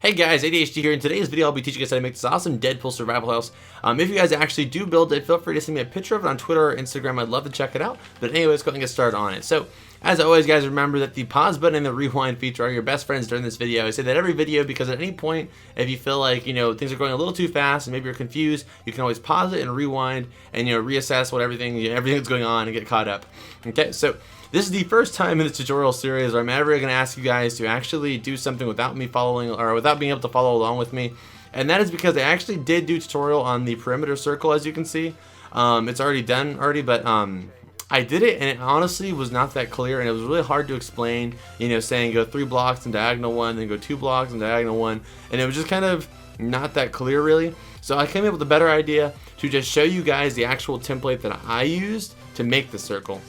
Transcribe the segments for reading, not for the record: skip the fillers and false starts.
Hey guys, ADHD here. In today's video, I'll be teaching you guys how to make this awesome Deadpool survival house. If you guys actually do build it, feel free to send me a picture of it on Twitter or Instagram. I'd love to check it out. But anyways, go ahead and get started on it. So, as always, guys, remember that the pause button and the rewind feature are your best friends during this video. I say that every video because at any point, if you feel like, things are going a little too fast and maybe you're confused, you can always pause it and rewind and, reassess what everything's going on and get caught up. Okay, so this is the first time in this tutorial series where I'm ever going to ask you guys to actually do something without me following or without being able to follow along with me. And that is because I actually did do a tutorial on the perimeter circle, as you can see. It's already done but I did it and it honestly was not that clear and it was really hard to explain, saying go 3 blocks and diagonal 1, then go 2 blocks and diagonal 1. And it was just kind of not that clear really. So I came up with a better idea to just show you guys the actual template that I used to make the circle.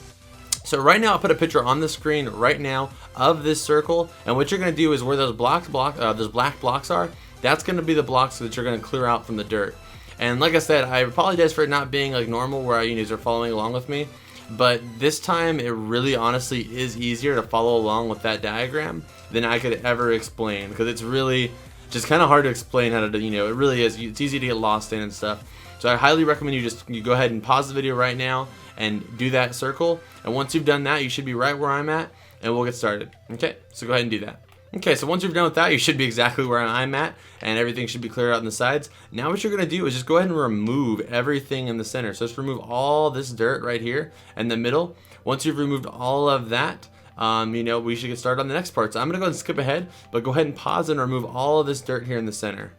So right now I'll put a picture on the screen right now of this circle, and what you're going to do is where those black blocks are, that's going to be the blocks that you're going to clear out from the dirt. And like I said, I apologize for it not being like normal where you guys are following along with me, but this time it really honestly is easier to follow along with that diagram than I could ever explain, because it's really just kind of hard to explain how to do, it really is. It's easy to get lost in and stuff. So I highly recommend you go ahead and pause the video right now and do that circle, and once you've done that you should be right where I'm at and we'll get started. Okay, so go ahead and do that. Okay, so once you're done with that, you should be exactly where I'm at and everything should be clear out on the sides. Now what you're going to do is just go ahead and remove everything in the center. So just remove all this dirt right here in the middle. Once you've removed all of that, we should get started on the next part. So I'm going to go ahead and skip ahead, but go ahead and pause and remove all of this dirt here in the center.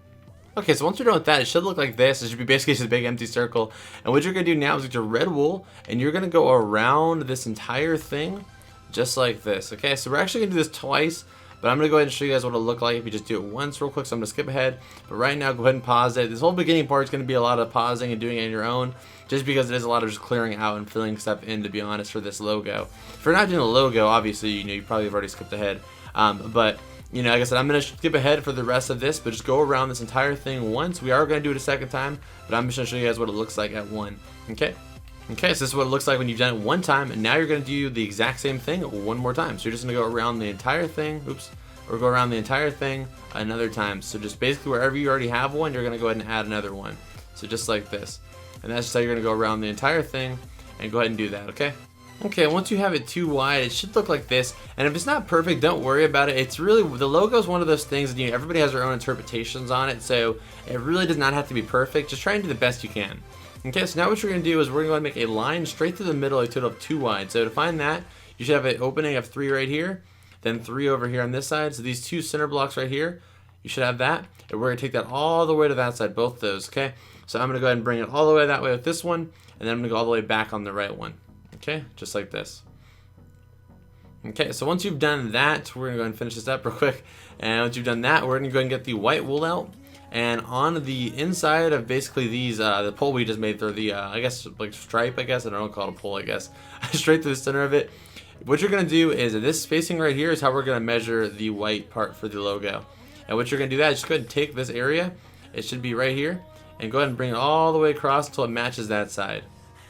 Okay, so once you're done with that, it should look like this. It should be basically just a big empty circle. And what you're going to do now is get your red wool, and you're going to go around this entire thing just like this. Okay, so we're actually going to do this twice, but I'm going to go ahead and show you guys what it'll look like if you just do it once real quick. So I'm going to skip ahead, but right now go ahead and pause it. This whole beginning part is going to be a lot of pausing and doing it on your own, just because it is a lot of just clearing out and filling stuff in, to be honest, for this logo. If you're not doing a logo, obviously, you probably have already skipped ahead, but like I said, I'm going to skip ahead for the rest of this, but just go around this entire thing once. We are going to do it a second time, but I'm just going to show you guys what it looks like at one. Okay, so this is what it looks like when you've done it one time, and now you're going to do the exact same thing one more time. So you're just going to go around the entire thing, or go around the entire thing another time. So just basically wherever you already have one, you're going to go ahead and add another one. So just like this. And that's just how you're going to go around the entire thing, and go ahead and do that, okay? Okay, once you have it too wide, it should look like this. And if it's not perfect, don't worry about it. It's really, the logo is one of those things that everybody has their own interpretations on it, so it really does not have to be perfect. Just try and do the best you can. Okay, so now what you're going to do is we're going to make a line straight through the middle, a total of 2 wide. So to find that, you should have an opening of 3 right here, then 3 over here on this side. So these 2 center blocks right here, you should have that. And we're going to take that all the way to that side, both those, okay? So I'm going to go ahead and bring it all the way that way with this one, and then I'm going to go all the way back on the right one. Okay, just like this. Okay, so once you've done that, we're going to go ahead and finish this up real quick. And once you've done that, we're going to go ahead and get the white wool out. And on the inside of basically these, the pole we just made through the, I guess, like stripe, I guess. I don't know, call it a pole, I guess. Straight through the center of it. What you're going to do is this spacing right here is how we're going to measure the white part for the logo. And what you're going to do that is just go ahead and take this area. It should be right here. And go ahead and bring it all the way across until it matches that side.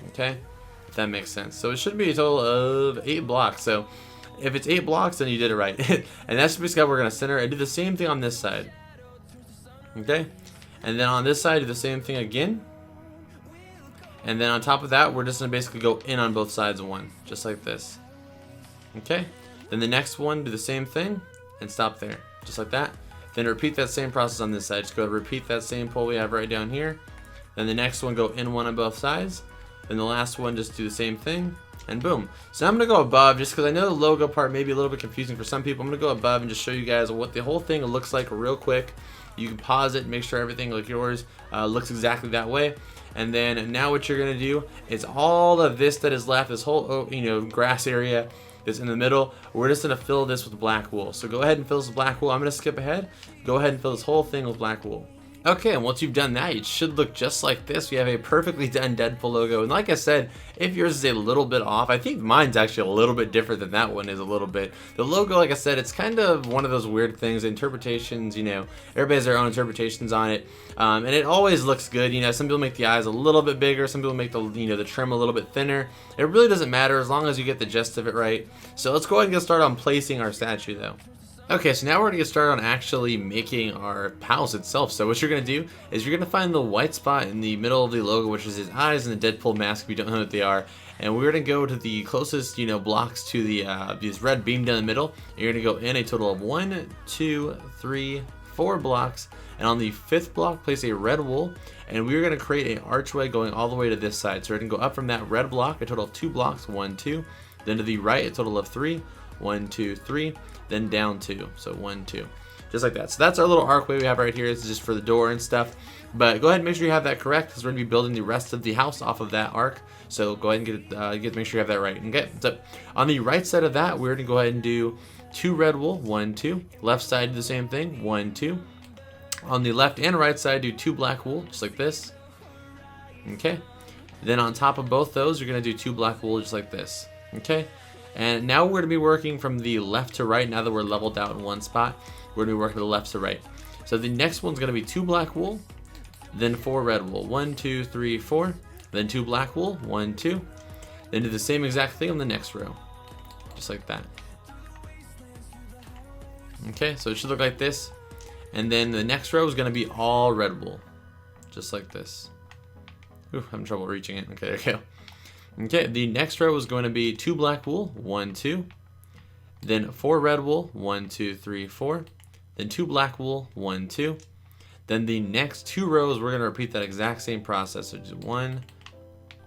Okay? If that makes sense. So it should be a total of 8 blocks. So if it's 8 blocks, then you did it right. And that's basically how we're going to center and do the same thing on this side. Okay? And then on this side, do the same thing again. And then on top of that, we're just going to basically go in on both sides of one. Just like this. Okay? Then the next one, do the same thing and stop there. Just like that. Then repeat that same process on this side. Just go repeat that same pole we have right down here. Then the next one, go in one on both sides. Then the last one, just do the same thing, and boom. So I'm going to go above, just because I know the logo part may be a little bit confusing for some people. I'm going to go above and just show you guys what the whole thing looks like real quick. You can pause it, make sure everything like yours looks exactly that way. And then now what you're going to do is all of this that is left, this whole grass area that's in the middle, we're just going to fill this with black wool. So go ahead and fill this with black wool. I'm going to skip ahead. Go ahead and fill this whole thing with black wool. Okay, and once you've done that, it should look just like this. We have a perfectly done Deadpool logo. And like I said, if yours is a little bit off, I think mine's actually a little bit different than that one is a little bit. The logo, like I said, it's kind of one of those weird things. Interpretations, everybody has their own interpretations on it. And it always looks good. Some people make the eyes a little bit bigger. Some people make the, the trim a little bit thinner. It really doesn't matter as long as you get the gist of it right. So let's go ahead and get started on placing our statue though. Okay, so now we're gonna get started on actually making our house itself. So what you're gonna do is you're gonna find the white spot in the middle of the logo, which is his eyes and the Deadpool mask if you don't know what they are. And we're gonna go to the closest, blocks to the this red beam down the middle. And you're gonna go in a total of 1, 2, 3, 4 blocks. And on the 5th block, place a red wool. And we're gonna create an archway going all the way to this side. So we're gonna go up from that red block, a total of 2 blocks, 1, 2. Then to the right, a total of 3, 1, 2, 3. Then down 2, so 1, 2, just like that. So that's our little archway we have right here. It's just for the door and stuff, but go ahead and make sure you have that correct, because we're gonna be building the rest of the house off of that arc. So go ahead and make sure you have that right. Okay, so on the right side of that, we're gonna go ahead and do 2 red wool, 1, 2. Left side, do the same thing, 1, 2. On the left and right side, do 2 black wool, just like this. Okay, then on top of both those, you're gonna do 2 black wool, just like this. Okay. And now we're going to be working from the left to right. Now that we're leveled out in one spot, we're going to be working the left to right. So the next one's going to be 2 black wool, then 4 red wool. 1, 2, 3, 4. Then 2 black wool, 1, 2. Then do the same exact thing on the next row, just like that. Okay, so it should look like this. And then the next row is going to be all red wool, just like this. Ooh, I'm having trouble reaching it. Okay, there we go. Okay, the next row is going to be 2 black wool, 1, 2. Then 4 red wool, 1, 2, 3, 4. Then 2 black wool, 1, 2. Then the next 2 rows, we're going to repeat that exact same process. So just 1,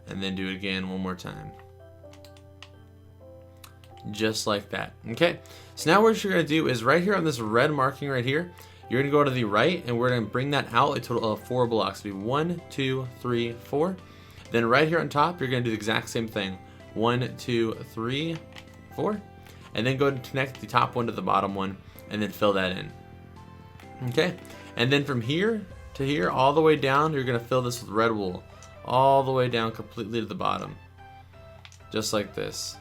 and then do it again one more time. Just like that. Okay, so now what you're going to do is right here on this red marking right here, you're going to go to the right, and we're going to bring that out a total of 4 blocks. It'll be 1, 2, 3, 4. Then right here on top, you're going to do the exact same thing. 1, 2, 3, 4. And then go and connect the top one to the bottom one, and then fill that in. Okay? And then from here to here, all the way down, you're going to fill this with red wool. All the way down completely to the bottom. Just like this.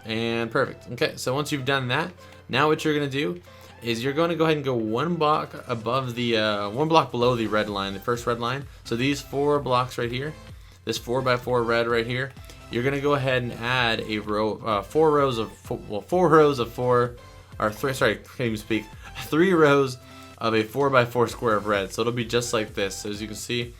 And perfect. Okay, so once you've done that, now what you're going to do is you're going to go ahead and go 1 block above the 1 block below the red line, the first red line. So these 4 blocks right here, this 4 by 4 red right here, you're going to go ahead and add a row, 4 rows of 4, or 3. Sorry, can't even speak. 3 rows of a 4 by 4 square of red. So it'll be just like this. So as you can see,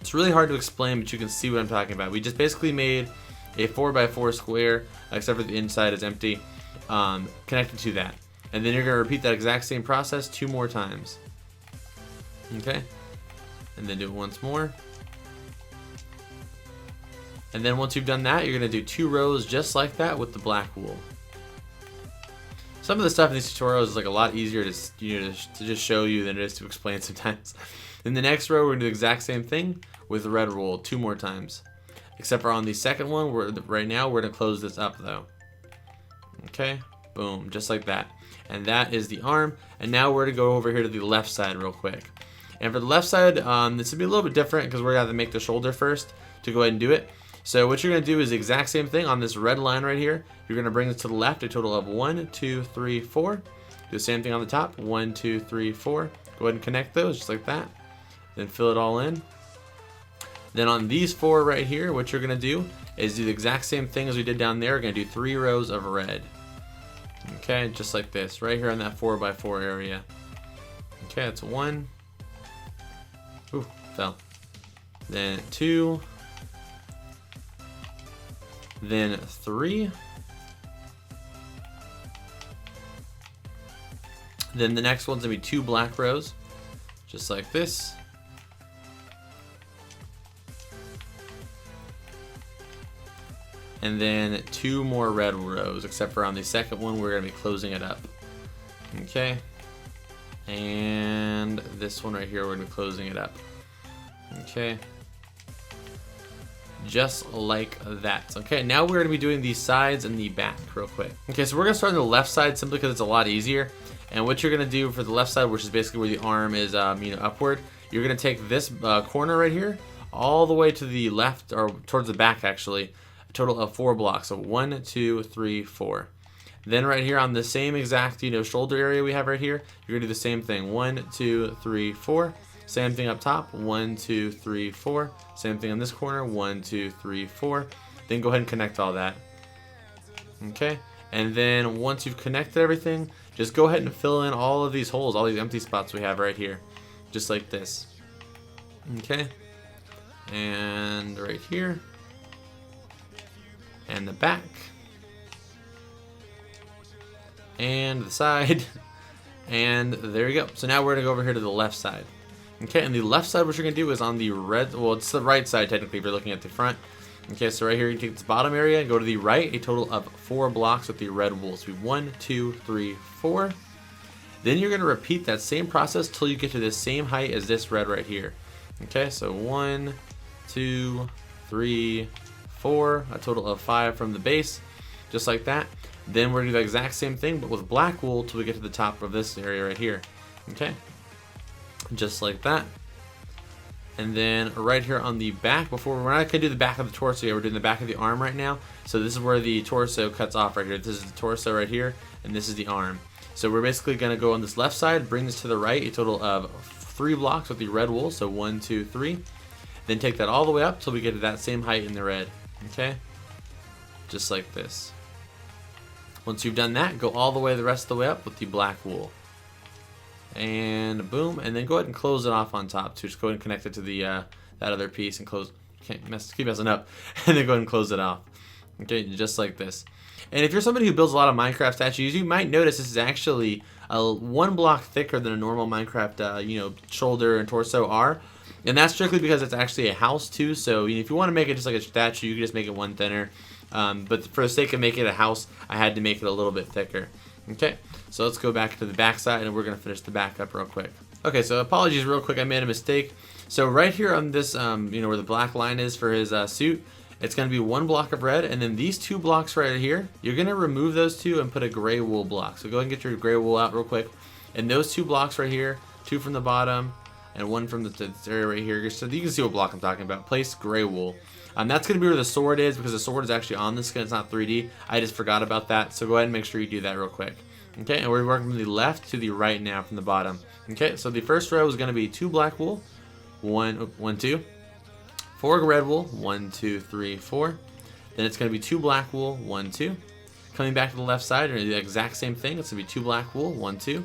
it's really hard to explain, but you can see what I'm talking about. We just basically made a 4 by 4 square, except for the inside is empty, connected to that. And then you're going to repeat that exact same process 2 more times. Okay? And then do it once more. And then once you've done that, you're going to do 2 rows just like that with the black wool. Some of the stuff in these tutorials is like a lot easier to just show you than it is to explain sometimes. In the next row, we're going to do the exact same thing with the red wool 2 more times. Except for on the second one, right now we're going to close this up though. Okay? Boom, just like that. And that is the arm. And now we're going to go over here to the left side real quick. And for the left side, this will be a little bit different because we're going to have to make the shoulder first to go ahead and do it. So what you're going to do is the exact same thing on this red line right here. You're going to bring this to the left, a total of 1, 2, 3, 4. Do the same thing on the top, 1, 2, 3, 4. Go ahead and connect those just like that. Then fill it all in. Then on these 4 right here, what you're going to do is do the exact same thing as we did down there. We're going to do 3 rows of red. Okay, just like this, right here on that 4 by 4 area. Okay, that's 1. Ooh, fell. Then 2. Then 3. Then the next one's gonna be 2 black rows, just like this. And then 2 more red rows, except for on the second one, we're gonna be closing it up. Okay. And this one right here, we're gonna be closing it up. Okay. Just like that. Okay, now we're gonna be doing the sides and the back real quick. Okay, so we're gonna start on the left side simply because it's a lot easier. And what you're gonna do for the left side, which is basically where the arm is, upward, you're gonna take this corner right here all the way to the left, or towards the back actually, a total of 4 blocks. So 1, 2, 3, 4. Then right here on the same exact, shoulder area we have right here, you're gonna do the same thing. 1, 2, 3, 4. Same thing up top. 1, 2, 3, 4. Same thing on this corner. 1, 2, 3, 4. Then go ahead and connect all that. Okay. And then once you've connected everything, just go ahead and fill in all of these holes, all these empty spots we have right here, just like this. Okay, and right here, and the back, and the side, and there you go. So now we're gonna go over here to the left side. Okay, and the left side, what you're gonna do is on the red, well, it's the right side technically if you're looking at the front. Okay, so right here, you take this bottom area, go to the right, a total of 4 blocks with the red wool. So 1, 2, 3, 4. Then you're gonna repeat that same process till you get to the same height as this red right here. Okay, so 1, 2, 3, 4, a total of 5 from the base, just like that. Then we're gonna do the exact same thing, but with black wool till we get to the top of this area right here. Okay, just like that. And then right here on the back, we're not gonna do the back of the torso yet, we're doing the back of the arm right now. So this is where the torso cuts off right here. This is the torso right here, and this is the arm. So we're basically gonna go on this left side, bring this to the right, a total of 3 blocks with the red wool, so 1, 2, 3. Then take that all the way up till we get to that same height in the red, okay? Just like this. Once you've done that, go all the way the rest of the way up with the black wool. And boom, and then go ahead and close it off on top too. Just go ahead and connect it to the that other piece and close. Keep messing up, and then go ahead and close it off. Okay, just like this. And if you're somebody who builds a lot of Minecraft statues, you might notice this is actually 1 block thicker than a normal Minecraft, shoulder and torso are. And that's strictly because it's actually a house too. So if you want to make it just like a statue, you can just make it 1 thinner. But for the sake of making it a house, I had to make it a little bit thicker. Okay, so let's go back to the back side and we're gonna finish the back up real quick. Okay, so apologies real quick, I made a mistake. So right here on this, where the black line is for his suit, it's gonna be 1 block of red, and then these 2 blocks right here, you're gonna remove those 2 and put a gray wool block. So go ahead and get your gray wool out real quick. And those 2 blocks right here, 2 from the bottom, and 1 from the area right here. So you can see what block I'm talking about. Place gray wool. That's going to be where the sword is, because the sword is actually on the skin. It's not 3D. I just forgot about that. So go ahead and make sure you do that real quick. Okay, and we're working from the left to the right now from the bottom. Okay, so the first row is going to be 2 black wool. 1, 2. 4 red wool. 1, 2, 3, 4. Then it's going to be 2 black wool. 1, 2. Coming back to the left side, we're going to do the exact same thing. It's going to be 2 black wool. 1, 2.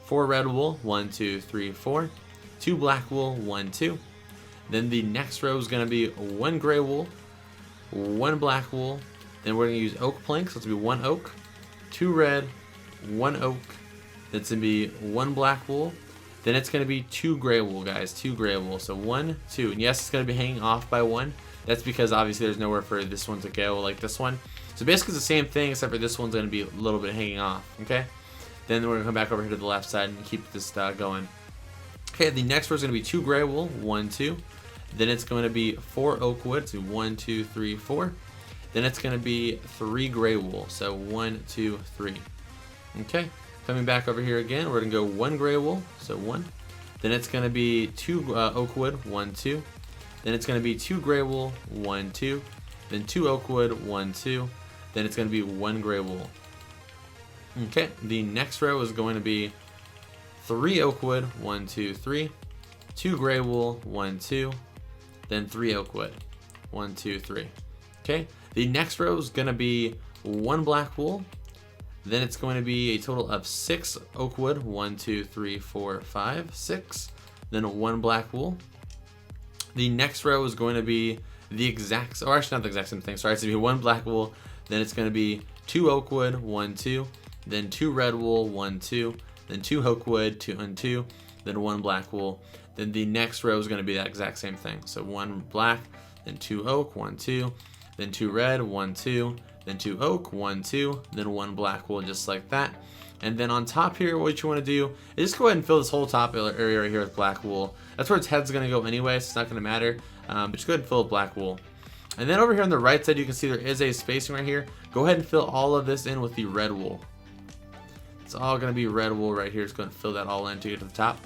4 red wool. 1, 2, 3, 4. 2 black wool. 1, 2. Then the next row is going to be 1 gray wool, 1 black wool. Then we're going to use oak planks. So it's going to be 1 oak, 2 red, 1 oak. That's going to be 1 black wool. Then it's going to be 2 gray wool, guys. 2 gray wool. So 1, 2. And yes, it's going to be hanging off by 1. That's because obviously there's nowhere for this one to go like this one. So basically it's the same thing, except for this one's going to be a little bit hanging off. Okay. Then we're going to come back over here to the left side and keep this going. Okay, the next row is going to be 2 gray wool, 1, 2. Then it's going to be 4 oak wood, so 1, 2, 3, 4. Then it's going to be 3 gray wool, so 1, 2, 3. Okay, coming back over here again, we're going to go 1 gray wool, so 1. Then it's going to be 2 oak wood, 1, 2. Then it's going to be 2 gray wool, 1, 2. Then 2 oak wood, 1, 2. Then it's going to be 1 gray wool. Okay, the next row is going to be 3 oak wood, 1, 2, 3. 2 gray wool, 1, 2. Then 3 oak wood, 1, 2, 3. Okay, the next row is going to be 1 black wool. Then it's going to be a total of 6 oak wood, 1, 2, 3, 4, 5, 6. Then 1 black wool. The next row is going to be the exact, or actually not the exact same thing, sorry, it's going to be 1 black wool. Then it's going to be 2 oak wood, 1, 2. Then 2 red wool, 1, 2. Then 2 oak wood, 2 and 2. Then 1 black wool. Then the next row is going to be that exact same thing. So 1 black, then 2 oak, 1, 2, then 2 red, 1, 2, then 2 oak, 1, 2, then 1 black wool, just like that. And then on top here, what you want to do is just go ahead and fill this whole top area right here with black wool. That's where its head's going to go anyway, so it's not going to matter. But just go ahead and fill it with black wool. And then over here on the right side, you can see there is a spacing right here. Go ahead and fill all of this in with the red wool. It's all going to be red wool right here. Just go ahead and fill that all in to get to the top.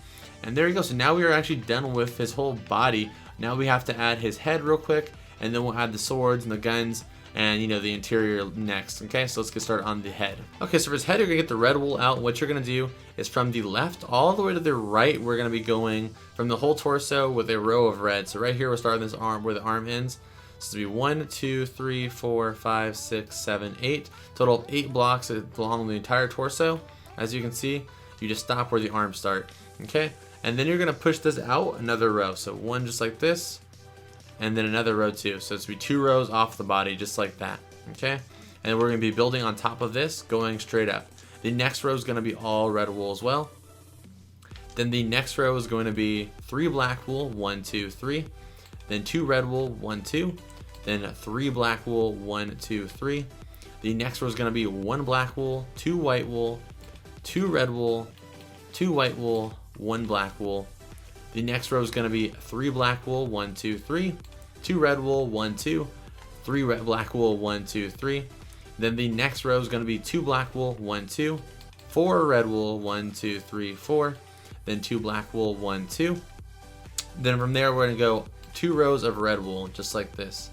And there you go. So now we are actually done with his whole body. Now we have to add his head real quick, and then we'll add the swords and the guns and the interior next. Okay, so let's get started on the head. Okay, so for his head, you're gonna get the red wool out. What you're gonna do is from the left all the way to the right, we're gonna be going from the whole torso with a row of red. So right here, we're starting this arm where the arm ends. So it'll be 1, 2, 3, 4, 5, 6, 7, 8. Total of 8 blocks along the entire torso. As you can see, you just stop where the arms start. Okay, and then you're gonna push this out another row. So one just like this, and then another row too. So it's gonna be 2 rows off the body, just like that. Okay, and we're gonna be building on top of this, going straight up. The next row is gonna be all red wool as well. Then the next row is going to be 3 black wool, 1, 2, 3. Then 2 red wool, 1, 2. Then 3 black wool, 1, 2, 3. The next row is going to be 1 black wool, 2 white wool, 2 red wool, 2 white wool, 1 black wool. The next row is going to be 3 black wool, 1, 2, 3. 2 red wool, 1, 2. 3 black wool, 1, 2, 3. Then the next row is going to be 2 black wool, 1, 2. 4 red wool, 1, 2, 3, 4. Then 2 black wool, 1, 2. Then from there we're gonna go 2 rows of red wool, just like this.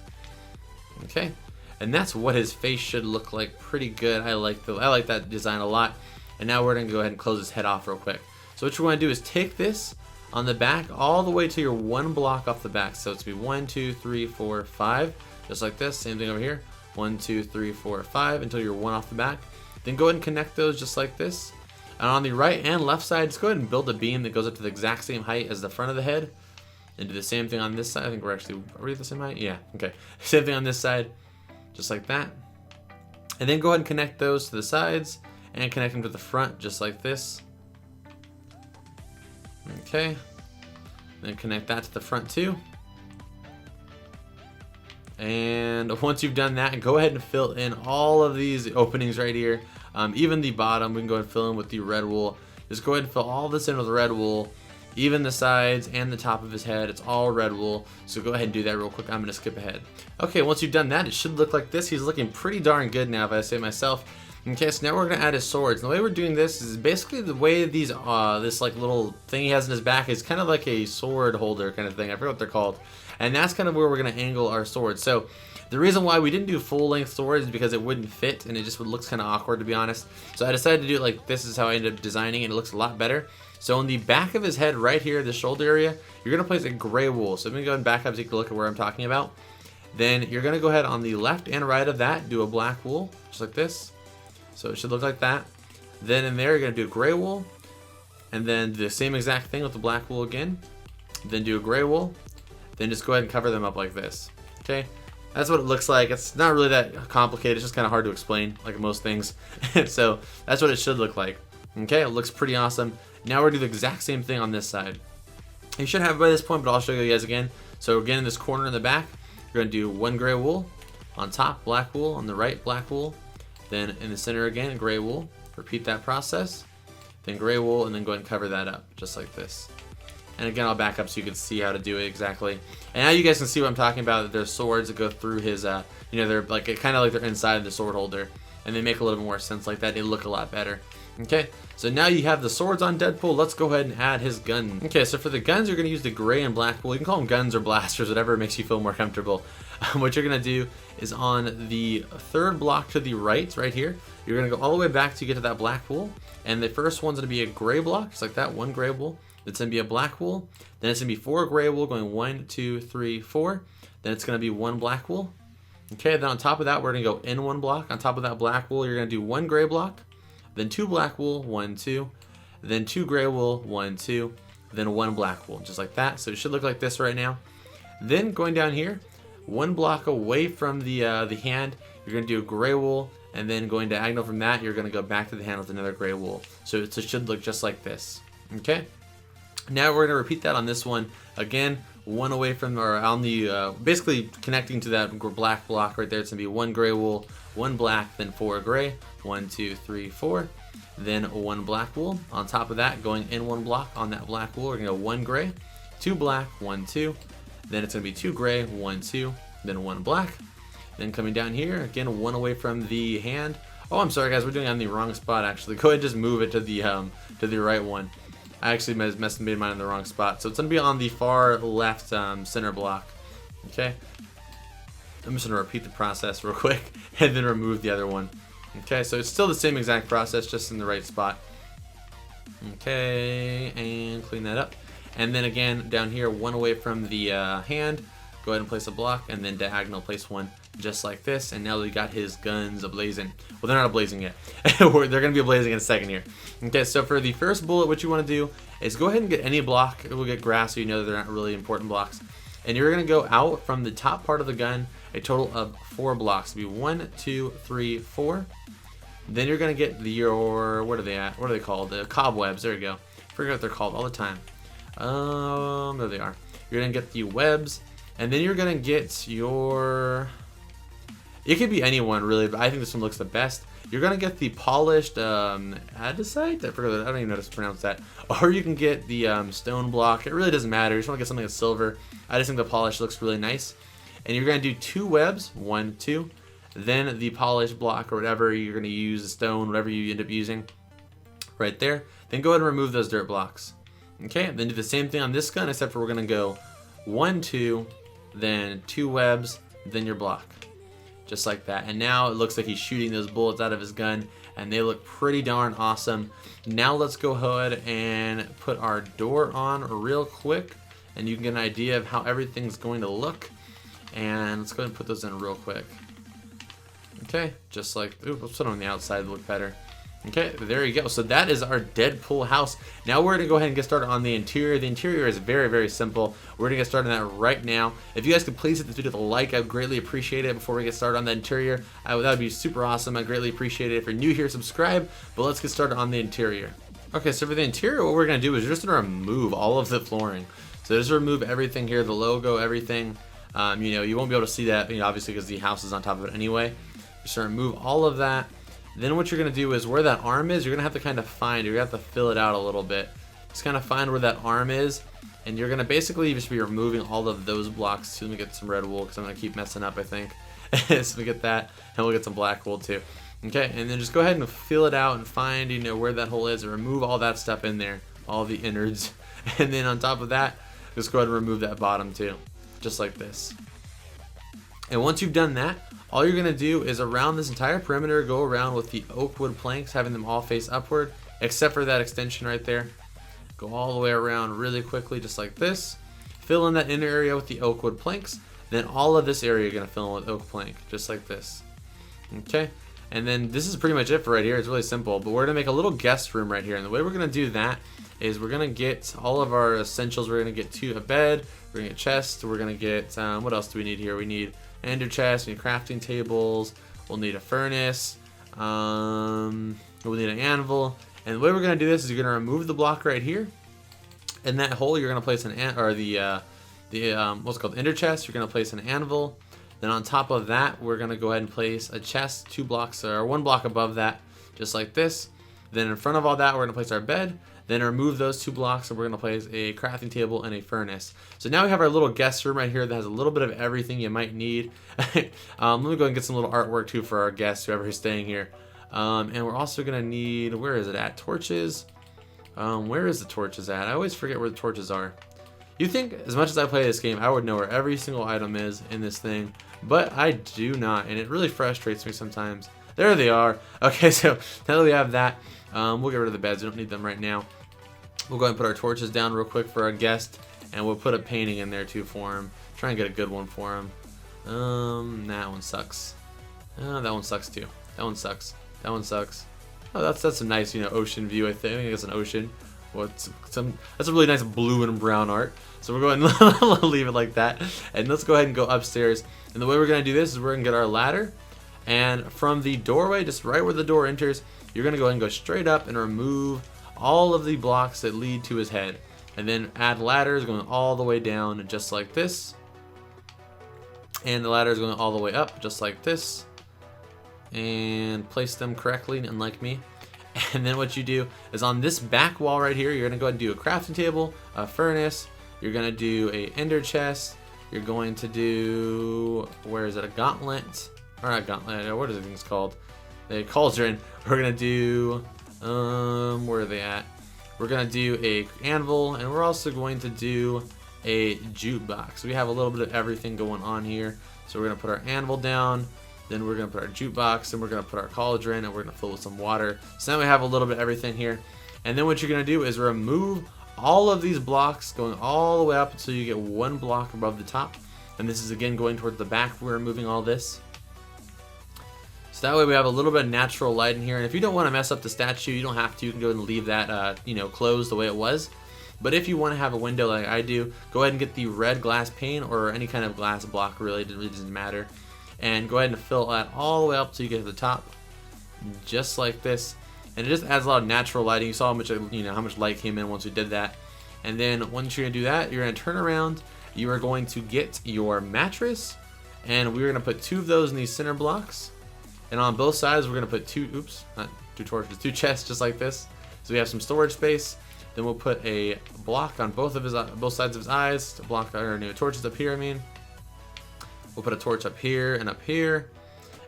Okay, and that's what his face should look like. Pretty good. I like that design a lot. And now we're gonna go ahead and close his head off real quick. So what you want to do is take this on the back all the way to your 1 block off the back. So it's gonna be 1, 2, 3, 4, 5, just like this. Same thing over here. 1, 2, 3, 4, 5 until you're 1 off the back. Then go ahead and connect those just like this. And on the right and left side, just go ahead and build a beam that goes up to the exact same height as the front of the head. And do the same thing on this side. I think are we at the same height? Yeah, okay. Same thing on this side, just like that. And then go ahead and connect those to the sides and connect them to the front, just like this. Okay. Then connect that to the front too. And once you've done that, go ahead and fill in all of these openings right here. Even the bottom, we can go ahead and fill in with the red wool. Just go ahead and fill all this in with red wool. Even the sides and the top of his head, it's all red wool. So go ahead and do that real quick. I'm gonna skip ahead. Okay, once you've done that, it should look like this. He's looking pretty darn good now, if I say myself. Okay, so now we're gonna add his swords. And the way we're doing this is basically the way these, this like little thing he has in his back is kind of like a sword holder kind of thing. I forget what they're called. And that's kind of where we're gonna angle our swords. So the reason why we didn't do full length swords is because it wouldn't fit and it just looks kind of awkward, to be honest. So I decided to do it like this. Is how I ended up designing it. It looks a lot better. So on the back of his head right here, the shoulder area, you're gonna place a gray wool. So I'm gonna go ahead and back up so you can look at where I'm talking about. Then you're gonna go ahead on the left and right of that, do a black wool, just like this. So it should look like that. Then in there, you're gonna do a gray wool, and then do the same exact thing with the black wool again. Then do a gray wool. Then just go ahead and cover them up like this. Okay, that's what it looks like. It's not really that complicated. It's just kind of hard to explain, like most things. So that's what it should look like. Okay, it looks pretty awesome. Now we're gonna do the exact same thing on this side. You should have it by this point, but I'll show you guys again. So again, in this corner in the back, you're gonna do 1 gray wool. On top, black wool. On the right, black wool. Then in the center again, gray wool. Repeat that process. Then gray wool, and then go ahead and cover that up, just like this. And again, I'll back up so you can see how to do it exactly. And now you guys can see what I'm talking about. That there's swords that go through his, they're like kind of like they're inside the sword holder, and they make a little bit more sense like that. They look a lot better. Okay, so now you have the swords on Deadpool. Let's go ahead and add his gun. Okay, so for the guns, you're gonna use the gray and black wool. You can call them guns or blasters, whatever makes you feel more comfortable. What you're gonna do is on the 3rd block to the right here, you're gonna go all the way back to get to that black wool. And the first one's gonna be a gray block, just like that, 1 gray wool. It's gonna be a black wool. Then it's gonna be 4 gray wool going 1, 2, 3, 4. Then it's gonna be 1 black wool. Okay, then on top of that, we're gonna go in 1 block. On top of that black wool, you're gonna do 1 gray block. Then 2 black wool, 1, 2, then 2 gray wool, 1, 2, then 1 black wool, just like that. So it should look like this right now. Then going down here, 1 block away from the hand, you're gonna do a gray wool, and then going diagonal from that, you're gonna go back to the hand with another gray wool. So it should look just like this. Okay. Now we're gonna repeat that on this one again. 1 away from, or on the basically connecting to that black block right there. It's gonna be 1 gray wool, 1 black, then 4 gray. 1, 2, 3, 4. Then 1 black wool. On top of that, going in 1 block on that black wool, we're gonna go 1 gray, 2 black, 1, 2. Then it's gonna be 2 gray, 1, 2, then 1 black. Then coming down here, again 1 away from the hand. Oh, I'm sorry guys, we're doing it on the wrong spot actually. Go ahead and just move it to the right one. I actually made mine in the wrong spot. So it's gonna be on the far left center block. Okay. I'm just gonna repeat the process real quick and then remove the other one. Okay, so it's still the same exact process, just in the right spot. Okay, and clean that up. And then again, down here, 1 away from the hand, go ahead and place a block, and then diagonal place one just like this, and now we got his guns ablazing. Well, they're not ablazing yet. They're going to be ablazing in a second here. Okay, so for the first bullet, what you want to do is go ahead and get any block. We'll get grass, so you know that they're not really important blocks. And you're going to go out from the top part of the gun a total of 4 blocks. It'll be 1, 2, 3, 4. Then you're going to get your, what are they at? What are they called? The cobwebs. There you go. I forget what they're called all the time. There they are. You're going to get the webs, and then you're going to get your, it could be anyone really, but I think this one looks the best. You're going to get the polished andesite? I forgot, I don't even know how to pronounce that. Or you can get the stone block. It really doesn't matter. You just want to get something that's silver. I just think the polish looks really nice. And you're going to do 2 webs, 1, 2. Then the polished block or whatever you're going to use, the stone, whatever you end up using, right there. Then go ahead and remove those dirt blocks. Okay, then do the same thing on this gun, except for we're going to go 1, 2, then 2 webs, then your block. Just like that. And now it looks like he's shooting those bullets out of his gun, and they look pretty darn awesome. Now let's go ahead and put our door on real quick, and you can get an idea of how everything's going to look. And let's go ahead and put those in real quick. Okay, just like, ooh, let's put it on the outside to look better. Okay, there you go. So that is our Deadpool house. Now we're going to go ahead and get started on the interior. The interior is very, very simple. We're going to get started on that right now. If you guys could please hit this video with a like, I'd greatly appreciate it before we get started on the interior. That would be super awesome. I'd greatly appreciate it. If you're new here, subscribe. But let's get started on the interior. Okay, so for the interior, what we're going to do is we're just going to remove all of the flooring. So just remove everything here, the logo, everything. You know, you won't be able to see that, you know, obviously because the house is on top of it anyway. Just remove all of that. Then what you're going to do is where that arm is, you're going to have to kind of find, you're going to have to fill it out a little bit. Just kind of find where that arm is, and you're going to basically just be removing all of those blocks. Let me get some red wool because I'm going to keep messing up, I think. So we get that, and we'll get some black wool too. Okay, and then just go ahead and fill it out and find, you know, where that hole is, and remove all that stuff in there, all the innards. And then on top of that, just go ahead and remove that bottom too, just like this. And once you've done that, all you're going to do is around this entire perimeter, go around with the oak wood planks, having them all face upward, except for that extension right there. Go all the way around really quickly, just like this. Fill in that inner area with the oak wood planks. Then all of this area you're going to fill in with oak plank, just like this. Okay? And then this is pretty much it for right here. It's really simple, but we're going to make a little guest room right here. And the way we're going to do that is we're going to get all of our essentials. We're going to get a bed, we're going to get chests, we're going to get, what else do we need here? We need ender chests, we need crafting tables, we'll need a furnace, we'll need an anvil. And the way we're going to do this is you're going to remove the block right here. In that hole, you're going to place what's called ender chest. You're going to place an anvil. Then on top of that, we're going to go ahead and place a chest 2 blocks or 1 block above that, just like this. Then in front of all that, we're going to place our bed. Then remove those 2 blocks, and we're going to place a crafting table and a furnace. So now we have our little guest room right here that has a little bit of everything you might need. Let me go ahead and get some little artwork too for our guests, whoever is staying here. And we're also going to need, where is it at? Torches. Where is the torches at? I always forget where the torches are. You think, as much as I play this game, I would know where every single item is in this thing, but I do not, and it really frustrates me sometimes. There they are. Okay, so now that we have that, we'll get rid of the beds. We don't need them right now. We'll go ahead and put our torches down real quick for our guest, and we'll put a painting in there too for him. Try and get a good one for him. That one sucks. That one sucks too. That one sucks. That one sucks. Oh, that's a nice, you know, ocean view. I think it's an ocean. Well, that's a really nice blue and brown art. So we're going to leave it like that, and let's go ahead and go upstairs. And the way we're going to do this is we're going to get our ladder, and from the doorway, just right where the door enters, you're going to go ahead and go straight up and remove all of the blocks that lead to his head, and then add ladders going all the way down, just like this. And the ladder is going all the way up, just like this. And place them correctly, unlike me. And then what you do is on this back wall right here, you're going to go ahead and do a crafting table, a furnace. You're going to do a ender chest. You're going to do, where is it, a gauntlet? Or not gauntlet, what are the things called? A cauldron. We're going to do, where are they at? We're going to do a anvil, and we're also going to do a jukebox. We have a little bit of everything going on here. So we're going to put our anvil down. Then we're going to put our jukebox, and we're going to put our cauldron, and we're going to fill it with some water. So now we have a little bit of everything here. And then what you're going to do is remove all of these blocks going all the way up until you get 1 block above the top. and this is again going towards the back. We're removing all this. So that way we have a little bit of natural light in here, and if you don't want to mess up the statue, you don't have to. You can go ahead and leave that closed the way it was. But if you want to have a window like I do, go ahead and get the red glass pane or any kind of glass block, really, it really doesn't matter. And go ahead and fill that all the way up so you get to the top, just like this. And it just adds a lot of natural lighting. You saw how much how much light came in once we did that. And then once you're gonna do that, you're gonna turn around. You are going to get your mattress, and we're gonna put 2 of those in these center blocks. And on both sides, we're gonna put 2 chests, just like this. So we have some storage space. Then we'll put a block on both sides of his eyes. To block our new torches up here. We'll put a torch up here and up here,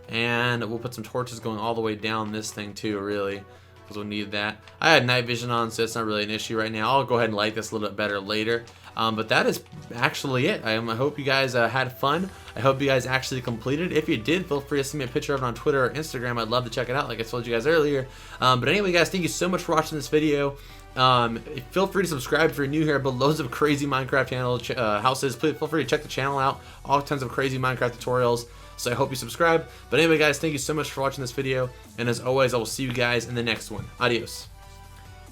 and we'll put some torches going all the way down this thing too, really, because we'll need that. I had night vision on, so it's not really an issue right now. I'll go ahead and light this a little bit better later. But that is actually it. I hope you guys had fun. I hope you guys actually completed. If you did, feel free to send me a picture of it on Twitter or Instagram. I'd love to check it out, like I told you guys earlier. But anyway, guys, thank you so much for watching this video. Feel free to subscribe if you're new here. But loads of crazy Minecraft channel houses. Please feel free to check the channel out. All tons of crazy Minecraft tutorials. So I hope you subscribe. But anyway, guys, thank you so much for watching this video. And as always, I will see you guys in the next one. Adios.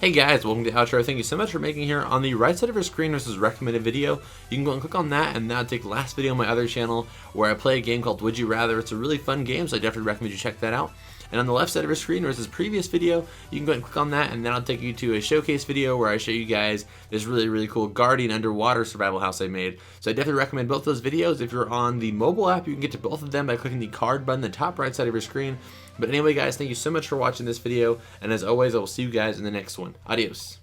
Hey guys, welcome to the outro. Thank you so much for making here. On the right side of your screen, there's this recommended video. You can go and click on that, and that'll take the last video on my other channel where I play a game called Would You Rather. It's a really fun game, so I definitely recommend you check that out. And on the left side of your screen, there's this previous video. You can go ahead and click on that, and then I'll take you to a showcase video where I show you guys this really, really cool Guardian underwater survival house I made. So I definitely recommend both those videos. If you're on the mobile app, you can get to both of them by clicking the card button in the top right side of your screen. But anyway, guys, thank you so much for watching this video. And as always, I will see you guys in the next one. Adios.